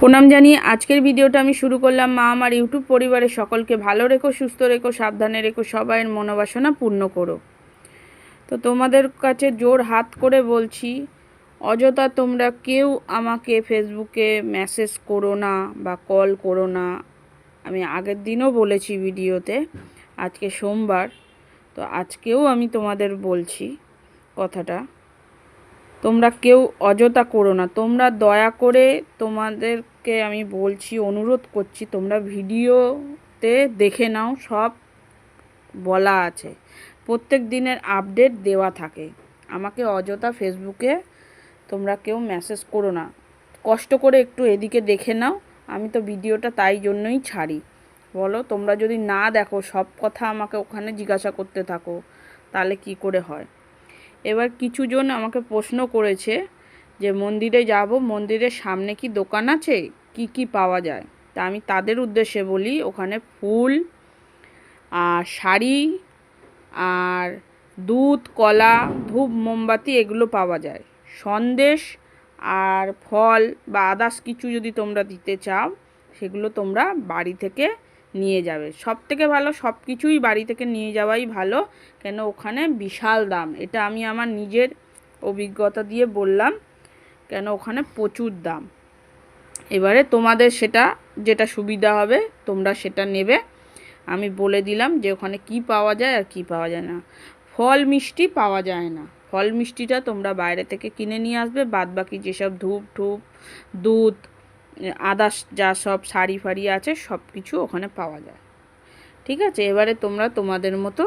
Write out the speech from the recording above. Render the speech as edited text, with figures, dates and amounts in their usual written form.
প্রণাম জানিয়ে আজকের ভিডিওটা আমি শুরু করলাম। মা আমার ইউটিউব পরিবারের সকলকে ভালো রেখো, সুস্থ রেখো, সাবধানে রেখো, সবাইয়ের মনোবাসনা পূর্ণ করো। তো তোমাদের কাছে জোর হাত করে বলছি, অযথা তোমরা কেউ আমাকে ফেসবুকে মেসেজ করো না বা কল করো না। আমি আগের দিনও বলেছি ভিডিওতে, আজকে সোমবার, তো আজকেও আমি তোমাদের বলছি কথাটা, তোমরা কেউ অযথা করো না। তোমরা দয়া করে, তোমাদেরকে আমি বলছি, অনুরোধ করছি, তোমরা ভিডিওতে দেখে নাও, সব বলা আছে, প্রত্যেক দিনের আপডেট দেওয়া থাকে। আমাকে অযথা ফেসবুকে তোমরা কেউ মেসেজ করো না। কষ্ট করে একটু এদিকে দেখে নাও। আমি তো ভিডিওটা তাই জন্যই ছাড়ি। বলো, তোমরা যদি না দেখো, সব কথা আমাকে ওখানে জিজ্ঞাসা করতে থাকো, তাহলে কি করে হয়? এবার কিছুজন আমাকে প্রশ্ন করেছে যে মন্দিরে যাব, মন্দিরের সামনে কি দোকান আছে, কি কি পাওয়া যায়? তা আমি তাদের উদ্দেশ্যে বলি, ওখানে ফুল আর শাড়ি আর দুধ, কলা, ধূপ, মোমবাতি এগুলো পাওয়া যায়। সন্দেশ আর ফল বা আদার্স কিছু যদি তোমরা দিতে চাও, সেগুলো তোমরা বাড়ি থেকে নিয়ে যাবে। সব থেকে ভালো, সব কিছুই বাড়ি থেকে নিয়ে যাওয়াই ভালো, কেন ওখানে বিশাল দাম। এটা আমি আমার নিজের অভিজ্ঞতা দিয়ে বললাম, কেন ওখানে প্রচুর দাম। এবারে তোমাদের সেটা যেটা সুবিধা হবে তোমরা সেটা নেবে। আমি বলে দিলাম যে ওখানে কি পাওয়া যায় আর কি পাওয়া যায় না। ফল মিষ্টি পাওয়া যায় না। ফল মিষ্টিটা তোমরা বাইরে থেকে কিনে নিয়ে আসবে। বাদ বাকি যেসব ধূপ ঠুপ, দুধ, আদার্স যা সব শাড়ি ফাড়ি আছে, সব কিছু ওখানে পাওয়া যায়। ঠিক আছে, এবারে তোমরা তোমাদের মতো